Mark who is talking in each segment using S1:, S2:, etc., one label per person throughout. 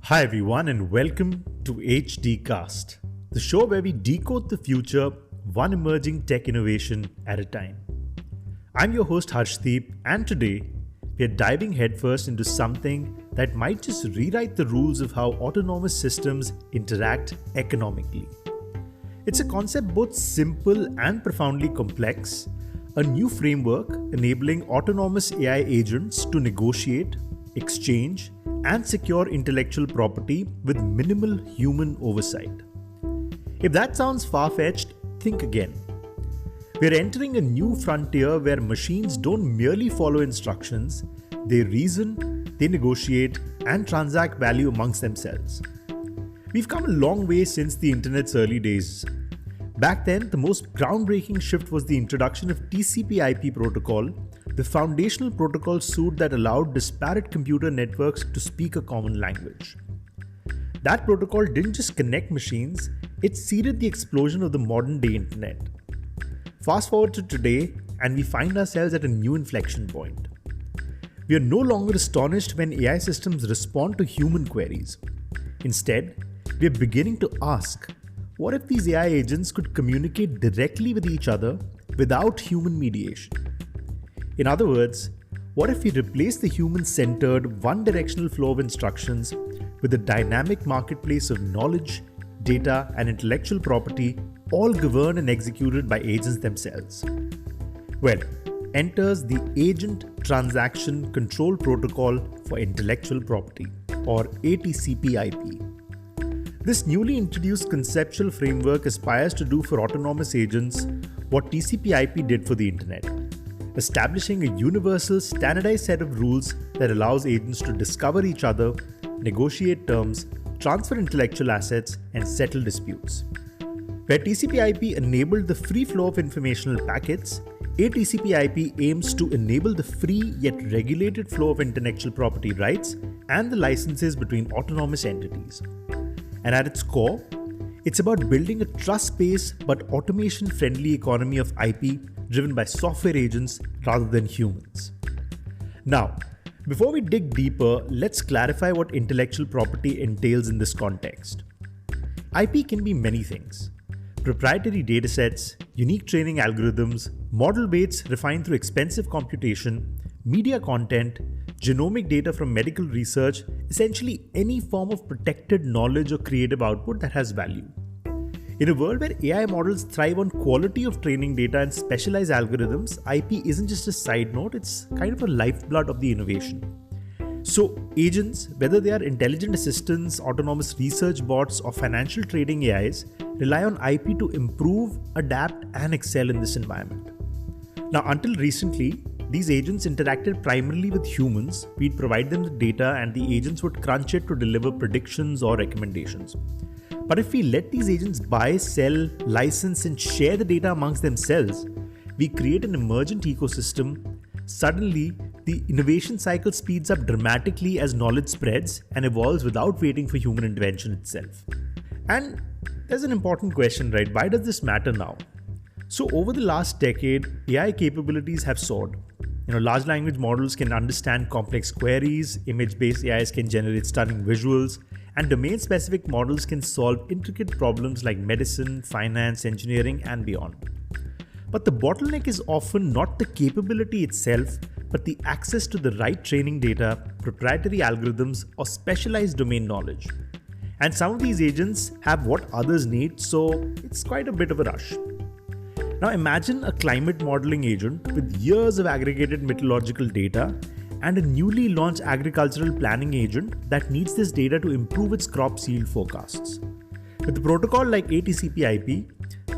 S1: Hi everyone and welcome to HD Cast, the show where we decode the future one emerging tech innovation at a time. I'm your host Harshdeep, and today we are diving headfirst into something that might just rewrite the rules of how autonomous systems interact economically. It's a concept both simple and profoundly complex, a new framework enabling autonomous AI agents to negotiate, exchange, and secure intellectual property with minimal human oversight. If that sounds far-fetched, think again. We're entering a new frontier where machines don't merely follow instructions, they reason, they negotiate, and transact value amongst themselves. We've come a long way since the internet's early days. Back then, the most groundbreaking shift was the introduction of TCP/IP protocol, the foundational protocol suite that allowed disparate computer networks to speak a common language. That protocol didn't just connect machines, it seeded the explosion of the modern-day internet. Fast forward to today, and we find ourselves at a new inflection point. We are no longer astonished when AI systems respond to human queries. Instead, we are beginning to ask, what if these AI agents could communicate directly with each other without human mediation? In other words, what if we replace the human-centered, one-directional flow of instructions with a dynamic marketplace of knowledge, data, and intellectual property, all governed and executed by agents themselves? Well, enters the Agent Transaction Control Protocol for Intellectual Property, or ATCP/IP. This newly introduced conceptual framework aspires to do for autonomous agents what TCP/IP did for the internet, establishing a universal, standardized set of rules that allows agents to discover each other, negotiate terms, transfer intellectual assets, and settle disputes. Where TCP/IP enabled the free flow of informational packets, ATCP/IP aims to enable the free yet regulated flow of intellectual property rights and the licenses between autonomous entities. And at its core, it's about building a trust-based but automation-friendly economy of IP driven by software agents rather than humans. Now, before we dig deeper, let's clarify what intellectual property entails in this context. IP can be many things: proprietary datasets, unique training algorithms, model weights refined through expensive computation, media content, genomic data from medical research, essentially any form of protected knowledge or creative output that has value. In a world where AI models thrive on quality of training data and specialized algorithms, IP isn't just a side note, it's kind of a lifeblood of the innovation. So agents, whether they are intelligent assistants, autonomous research bots, or financial trading AIs, rely on IP to improve, adapt, and excel in this environment. Now, until recently, these agents interacted primarily with humans. We'd provide them the data and the agents would crunch it to deliver predictions or recommendations. But if we let these agents buy, sell, license, and share the data amongst themselves, we create an emergent ecosystem. Suddenly, the innovation cycle speeds up dramatically as knowledge spreads and evolves without waiting for human intervention itself. And there's an important question, right? Why does this matter now? So over the last decade, AI capabilities have soared. Large language models can understand complex queries, image-based AIs can generate stunning visuals, and domain-specific models can solve intricate problems like medicine, finance, engineering, and beyond. But the bottleneck is often not the capability itself, but the access to the right training data, proprietary algorithms, or specialized domain knowledge. And some of these agents have what others need, so it's quite a bit of a rush. Now imagine a climate modeling agent with years of aggregated meteorological data and a newly launched agricultural planning agent that needs this data to improve its crop yield forecasts. With a protocol like ATCP/IP,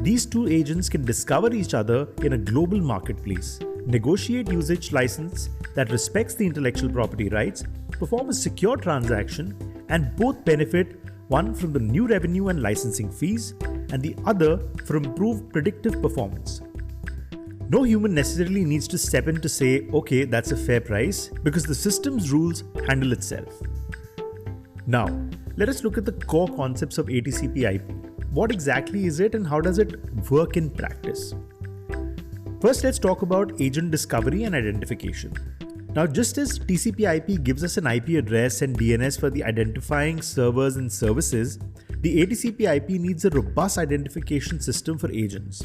S1: these two agents can discover each other in a global marketplace, negotiate usage license that respects the intellectual property rights, perform a secure transaction, and both benefit, one from the new revenue and licensing fees, and the other from improved predictive performance. No human necessarily needs to step in to say, okay, that's a fair price, because the system's rules handle itself. Now, let us look at the core concepts of ATCP/IP. What exactly is it and how does it work in practice? First, let's talk about agent discovery and identification. Now, just as TCP/IP gives us an IP address and DNS for the identifying servers and services, the ATCP/IP needs a robust identification system for agents.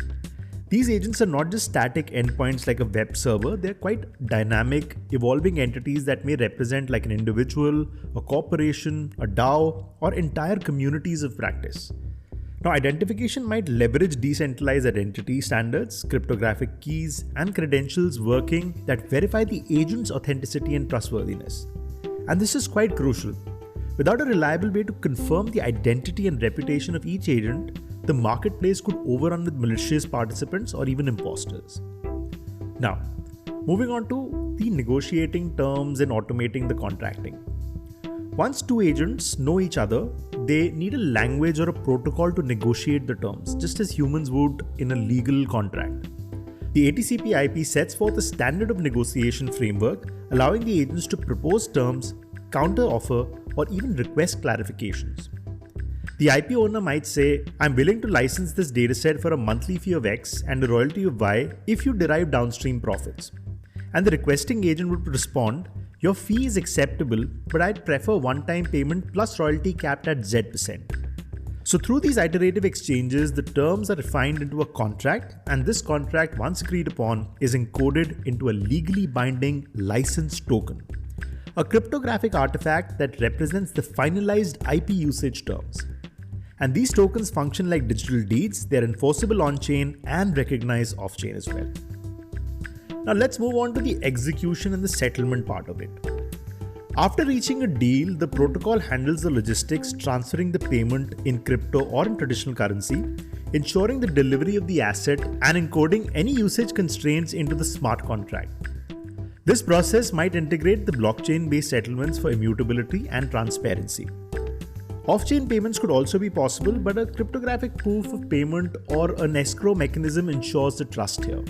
S1: These agents are not just static endpoints like a web server, they're quite dynamic, evolving entities that may represent like an individual, a corporation, a DAO, or entire communities of practice. Now, identification might leverage decentralized identity standards, cryptographic keys, and credentials working that verify the agent's authenticity and trustworthiness. And this is quite crucial. Without a reliable way to confirm the identity and reputation of each agent, the marketplace could overrun with malicious participants or even imposters. Now, moving on to the negotiating terms and automating the contracting. Once two agents know each other, they need a language or a protocol to negotiate the terms, just as humans would in a legal contract. The ATCP/IP sets forth a standard of negotiation framework, allowing the agents to propose terms, counter-offer, or even request clarifications. The IP owner might say, I'm willing to license this dataset for a monthly fee of X and a royalty of Y if you derive downstream profits. And the requesting agent would respond, your fee is acceptable, but I'd prefer one-time payment plus royalty capped at Z%. So through these iterative exchanges, the terms are refined into a contract, and this contract, once agreed upon, is encoded into a legally binding license token, a cryptographic artifact that represents the finalized IP usage terms. And these tokens function like digital deeds, they're enforceable on-chain and recognized off-chain as well. Now let's move on to the execution and the settlement part of it. After reaching a deal, the protocol handles the logistics, transferring the payment in crypto or in traditional currency, ensuring the delivery of the asset and encoding any usage constraints into the smart contract. This process might integrate the blockchain-based settlements for immutability and transparency. Off-chain payments could also be possible, but a cryptographic proof of payment or an escrow mechanism ensures the trust here.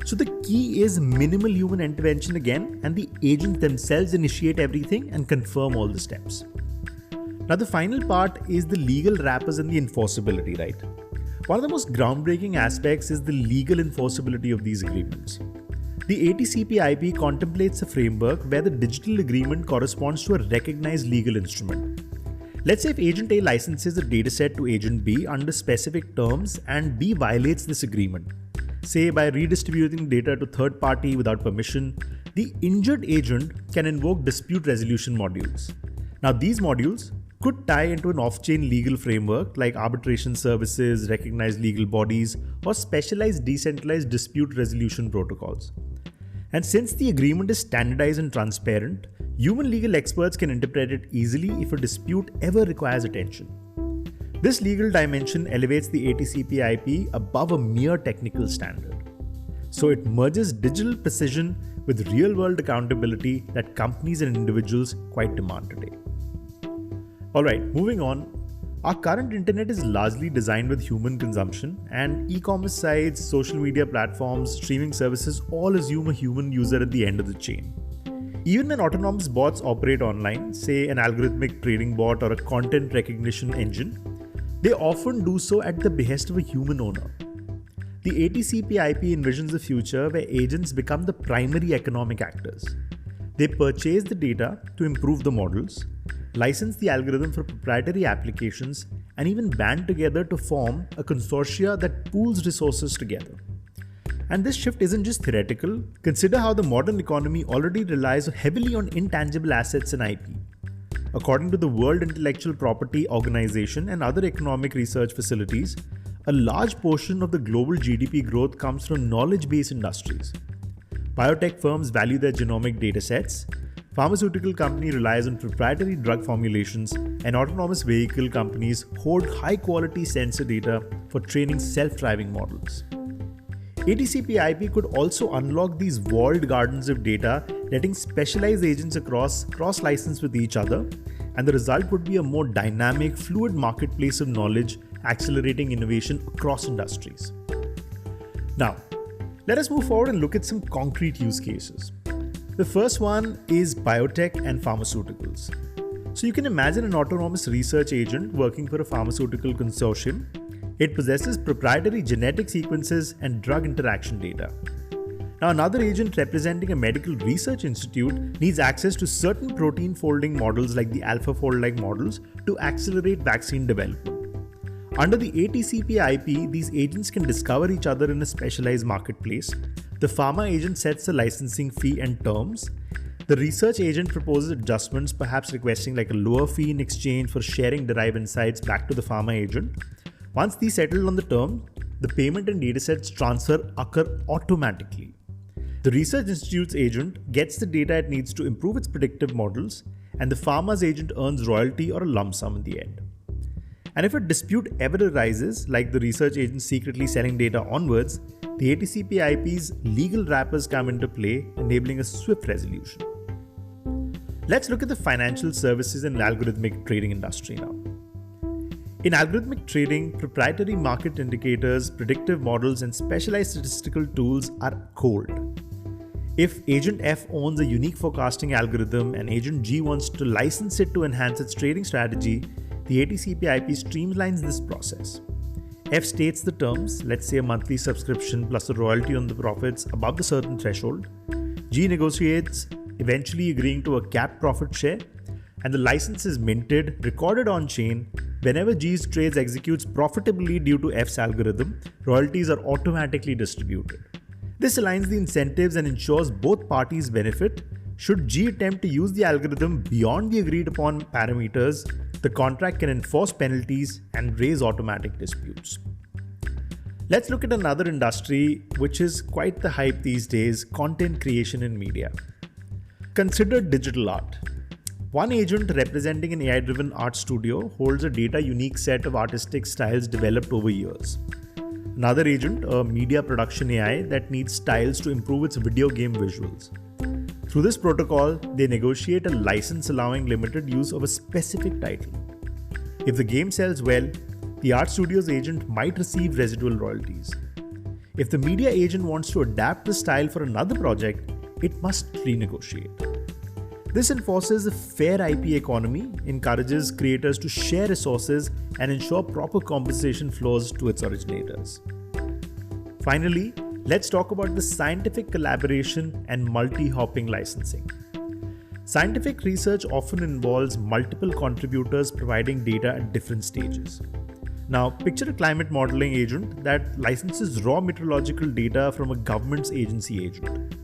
S1: So the key is minimal human intervention again, and the agents themselves initiate everything and confirm all the steps. Now the final part is the legal wrappers and the enforceability, right? One of the most groundbreaking aspects is the legal enforceability of these agreements. The ATCP/IP contemplates a framework where the digital agreement corresponds to a recognized legal instrument. Let's say if Agent A licenses a dataset to Agent B under specific terms and B violates this agreement, say by redistributing data to third party without permission, the injured agent can invoke dispute resolution modules. Now these modules could tie into an off-chain legal framework like arbitration services, recognized legal bodies, or specialized decentralized dispute resolution protocols. And since the agreement is standardized and transparent, human legal experts can interpret it easily if a dispute ever requires attention. This legal dimension elevates the ATCP/IP above a mere technical standard. So it merges digital precision with real-world accountability that companies and individuals quite demand today. Alright, moving on. Our current internet is largely designed with human consumption, and e-commerce sites, social media platforms, streaming services all assume a human user at the end of the chain. Even when autonomous bots operate online, say an algorithmic trading bot or a content recognition engine, they often do so at the behest of a human owner. The ATCP/IP envisions a future where agents become the primary economic actors. They purchase the data to improve the models, license the algorithm for proprietary applications, and even band together to form a consortia that pools resources together. And this shift isn't just theoretical. Consider how the modern economy already relies heavily on intangible assets and IP. According to the World Intellectual Property Organization and other economic research facilities, a large portion of the global GDP growth comes from knowledge-based industries. Biotech firms value their genomic datasets, pharmaceutical company relies on proprietary drug formulations, and autonomous vehicle companies hoard high-quality sensor data for training self-driving models. ATCP/IP could also unlock these walled gardens of data, letting specialized agents cross-license with each other, and the result would be a more dynamic, fluid marketplace of knowledge, accelerating innovation across industries. Now, let us move forward and look at some concrete use cases. The first one is biotech and pharmaceuticals. So you can imagine an autonomous research agent working for a pharmaceutical consortium. It possesses proprietary genetic sequences and drug interaction data. Now, another agent representing a medical research institute needs access to certain protein folding models like the AlphaFold-like models to accelerate vaccine development. Under the ATCP IP, these agents can discover each other in a specialized marketplace. The pharma agent sets the licensing fee and terms. The research agent proposes adjustments, perhaps requesting like a lower fee in exchange for sharing derived insights back to the pharma agent. Once these settle on the term, the payment and datasets transfer occur automatically. The research institute's agent gets the data it needs to improve its predictive models, and the pharma's agent earns royalty or a lump sum in the end. And if a dispute ever arises, like the research agent secretly selling data onwards, the ATCP IP's legal wrappers come into play, enabling a swift resolution. Let's look at the financial services and algorithmic trading industry now. In algorithmic trading, proprietary market indicators, predictive models, and specialized statistical tools are cold. If Agent F owns a unique forecasting algorithm and Agent G wants to license it to enhance its trading strategy, the ATCP IP streamlines this process. F states the terms, let's say a monthly subscription plus a royalty on the profits above the certain threshold. G negotiates, eventually agreeing to a capped profit share, and the license is minted, recorded on chain. Whenever G's trades executes profitably due to F's algorithm, royalties are automatically distributed. This aligns the incentives and ensures both parties benefit. Should G attempt to use the algorithm beyond the agreed upon parameters, the contract can enforce penalties and raise automatic disputes. Let's look at another industry which is quite the hype these days: content creation in media. Consider digital art. One agent representing an AI-driven art studio holds a data unique set of artistic styles developed over years. Another agent, a media production AI that needs styles to improve its video game visuals. Through this protocol, they negotiate a license allowing limited use of a specific title. If the game sells well, the art studio's agent might receive residual royalties. If the media agent wants to adapt the style for another project, it must renegotiate. This enforces a fair IP economy, encourages creators to share resources, and ensure proper compensation flows to its originators. Finally, let's talk about the scientific collaboration and multi-hopping licensing. Scientific research often involves multiple contributors providing data at different stages. Now, picture a climate modeling agent that licenses raw meteorological data from a government's agency agent.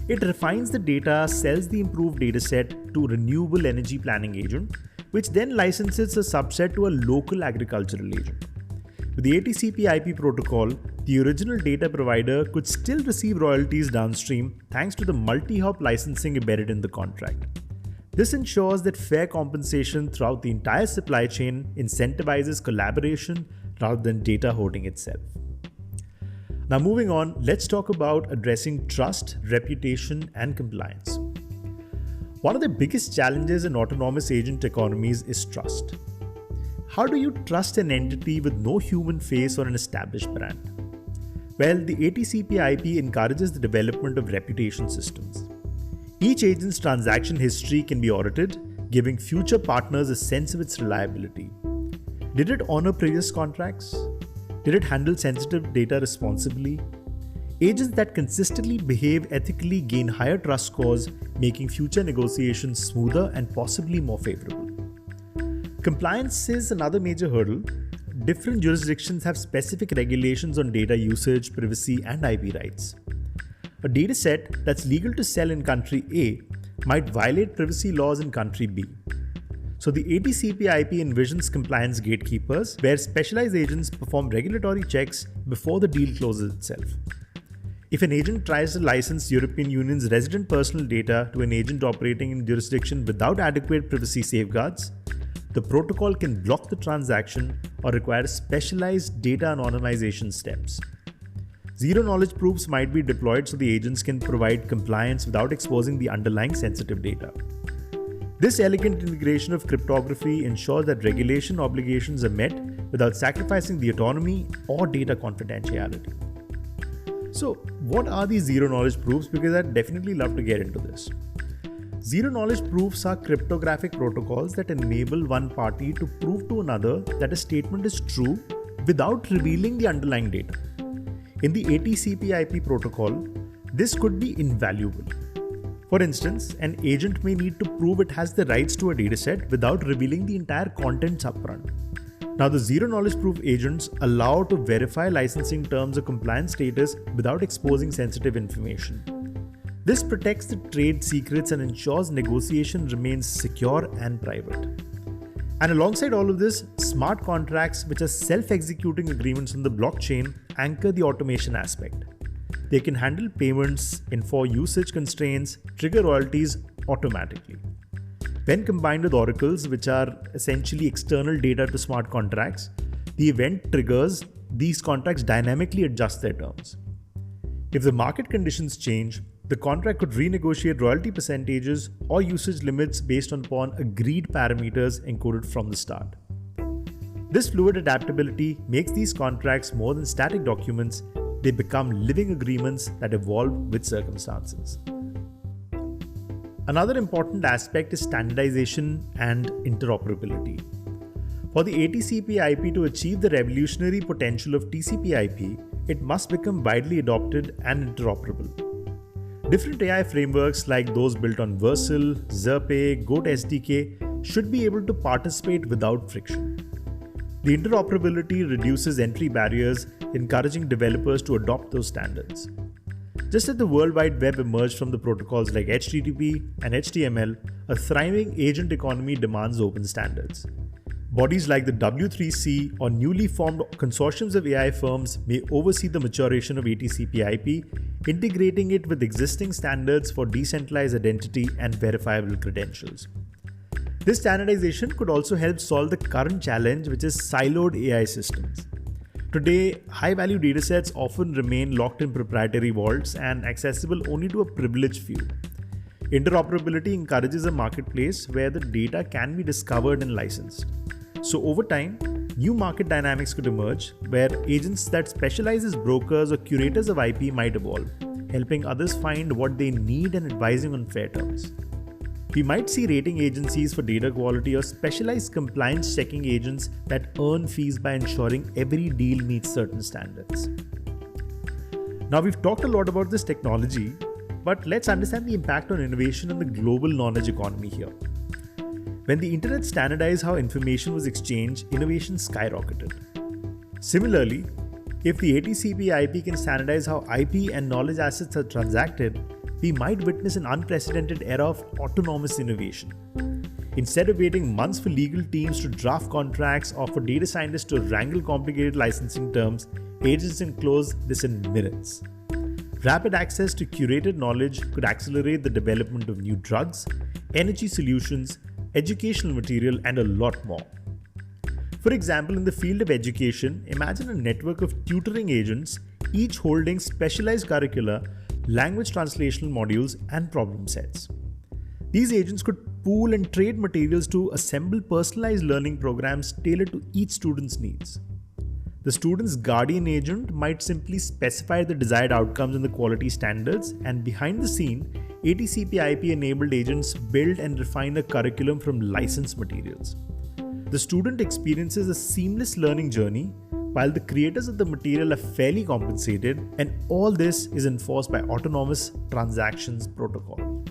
S1: It refines the data, sells the improved dataset to a renewable energy planning agent, which then licenses a subset to a local agricultural agent. With the ATCP IP protocol, the original data provider could still receive royalties downstream thanks to the multi-hop licensing embedded in the contract. This ensures that fair compensation throughout the entire supply chain incentivizes collaboration rather than data hoarding itself. Now moving on, let's talk about addressing trust, reputation, and compliance. One of the biggest challenges in autonomous agent economies is trust. How do you trust an entity with no human face or an established brand? Well, the ATCP IP encourages the development of reputation systems. Each agent's transaction history can be audited, giving future partners a sense of its reliability. Did it honor previous contracts? Did it handle sensitive data responsibly? Agents that consistently behave ethically gain higher trust scores, making future negotiations smoother and possibly more favorable. Compliance is another major hurdle. Different jurisdictions have specific regulations on data usage, privacy, and IP rights. A dataset that's legal to sell in country A might violate privacy laws in country B. So the ATCP IP envisions compliance gatekeepers where specialized agents perform regulatory checks before the deal closes itself. If an agent tries to license European Union's resident personal data to an agent operating in jurisdiction without adequate privacy safeguards, the protocol can block the transaction or require specialized data anonymization steps. Zero-knowledge proofs might be deployed so the agents can provide compliance without exposing the underlying sensitive data. This elegant integration of cryptography ensures that regulation obligations are met without sacrificing the autonomy or data confidentiality. So, what are these zero-knowledge proofs? Because I'd definitely love to get into this. Zero-knowledge proofs are cryptographic protocols that enable one party to prove to another that a statement is true without revealing the underlying data. In the ATCP IP protocol, this could be invaluable. For instance, an agent may need to prove it has the rights to a dataset without revealing the entire contents upfront. Now, the zero-knowledge proof agents allow to verify licensing terms or compliance status without exposing sensitive information. This protects the trade secrets and ensures negotiation remains secure and private. And alongside all of this, smart contracts, which are self-executing agreements on the blockchain, anchor the automation aspect. They can handle payments, enforce usage constraints, trigger royalties automatically. When combined with oracles, which are essentially external data to smart contracts, the event triggers, these contracts dynamically adjust their terms. If the market conditions change, the contract could renegotiate royalty percentages or usage limits based upon agreed parameters encoded from the start. This fluid adaptability makes these contracts more than static documents. They become living agreements that evolve with circumstances. Another important aspect is standardization and interoperability. For the ATCP/IP to achieve the revolutionary potential of TCP/IP, it must become widely adopted and interoperable. Different AI frameworks like those built on Vercel, Zerpe, Goat SDK should be able to participate without friction. The interoperability reduces entry barriers, encouraging developers to adopt those standards. Just as the World Wide Web emerged from the protocols like HTTP and HTML, a thriving agent economy demands open standards. Bodies like the W3C or newly formed consortiums of AI firms may oversee the maturation of ATCP/IP, integrating it with existing standards for decentralized identity and verifiable credentials. This standardization could also help solve the current challenge, which is siloed AI systems. Today, high-value datasets often remain locked in proprietary vaults and accessible only to a privileged few. Interoperability encourages a marketplace where the data can be discovered and licensed. So over time, new market dynamics could emerge where agents that specialize as brokers or curators of IP might evolve, helping others find what they need and advising on fair terms. We might see rating agencies for data quality or specialized compliance checking agents that earn fees by ensuring every deal meets certain standards. Now, we've talked a lot about this technology, but let's understand the impact on innovation and the global knowledge economy here. When the internet standardized how information was exchanged, innovation skyrocketed. Similarly, if the ATCP/IP can standardize how IP and knowledge assets are transacted, we might witness an unprecedented era of autonomous innovation. Instead of waiting months for legal teams to draft contracts or for data scientists to wrangle complicated licensing terms, agents can close this in minutes. Rapid access to curated knowledge could accelerate the development of new drugs, energy solutions, educational material, and a lot more. For example, in the field of education, imagine a network of tutoring agents, each holding specialized curricula, language translational modules, and problem sets. These agents could pool and trade materials to assemble personalized learning programs tailored to each student's needs. The student's guardian agent might simply specify the desired outcomes and the quality standards, and behind the scene, ATCP/IP enabled agents build and refine a curriculum from licensed materials. The student experiences a seamless learning journey, while the creators of the material are fairly compensated, and all this is enforced by autonomous transactions protocol.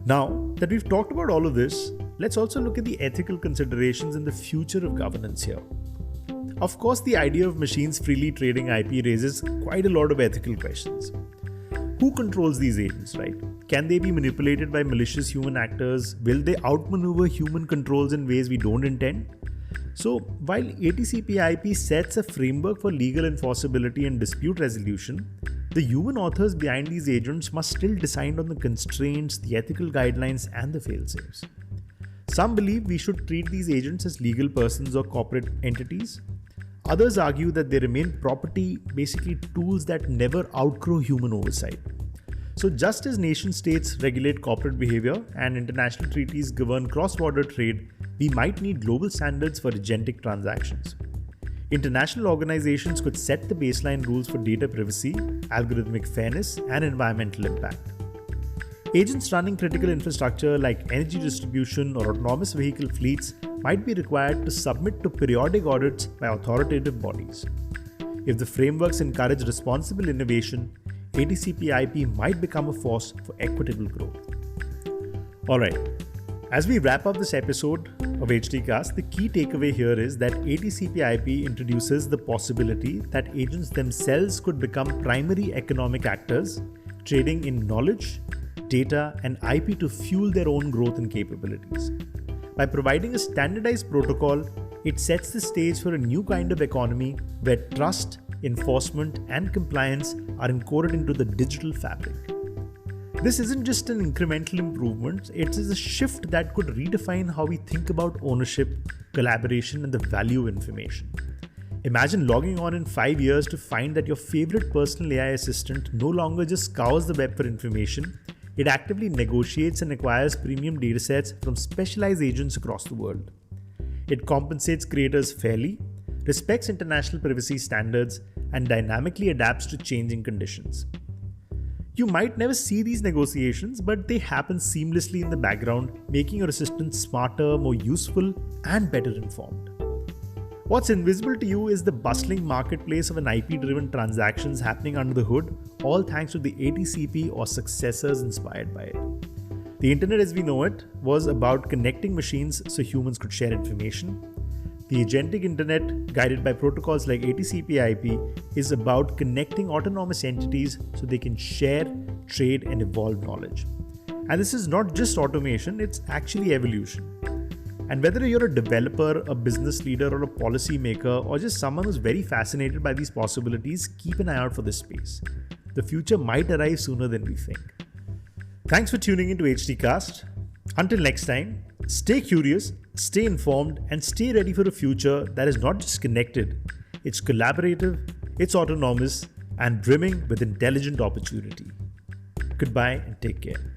S1: Now that we've talked about all of this, let's also look at the ethical considerations and the future of governance here. Of course, the idea of machines freely trading IP raises quite a lot of ethical questions. Who controls these agents, right? Can they be manipulated by malicious human actors? Will they outmaneuver human controls in ways we don't intend? So, while ATCP/IP sets a framework for legal enforceability and dispute resolution, the human authors behind these agents must still decide on the constraints, the ethical guidelines, and the fail-safes. Some believe we should treat these agents as legal persons or corporate entities. Others argue that they remain property, basically tools that never outgrow human oversight. So just as nation states regulate corporate behavior and international treaties govern cross-border trade, we might need global standards for agentic transactions. International organizations could set the baseline rules for data privacy, algorithmic fairness, and environmental impact. Agents running critical infrastructure like energy distribution or autonomous vehicle fleets might be required to submit to periodic audits by authoritative bodies. If the frameworks encourage responsible innovation, ATCP IP might become a force for equitable growth. Alright, as we wrap up this episode of HDcast, the key takeaway here is that ATCP IP introduces the possibility that agents themselves could become primary economic actors, trading in knowledge, data, and IP to fuel their own growth and capabilities. By providing a standardized protocol, it sets the stage for a new kind of economy where trust, enforcement, and compliance are encoded into the digital fabric. This isn't just an incremental improvement, it is a shift that could redefine how we think about ownership, collaboration, and the value of information. Imagine logging on in 5 years to find that your favorite personal AI assistant no longer just scours the web for information, it actively negotiates and acquires premium datasets from specialized agents across the world. It compensates creators fairly, respects international privacy standards, and dynamically adapts to changing conditions. You might never see these negotiations, but they happen seamlessly in the background, making your assistant smarter, more useful, and better informed. What's invisible to you is the bustling marketplace of an IP-driven transactions happening under the hood, all thanks to the ATCP or successors inspired by it. The internet as we know it was about connecting machines so humans could share information. The agentic internet, guided by protocols like ATCP IP, is about connecting autonomous entities so they can share, trade, and evolve knowledge. And this is not just automation, it's actually evolution. And whether you're a developer, a business leader, or a policymaker, or just someone who's very fascinated by these possibilities, keep an eye out for this space. The future might arrive sooner than we think. Thanks for tuning into HDcast. Until next time, stay curious, stay informed, and stay ready for a future that is not just connected, it's collaborative, it's autonomous, and brimming with intelligent opportunity. Goodbye and take care.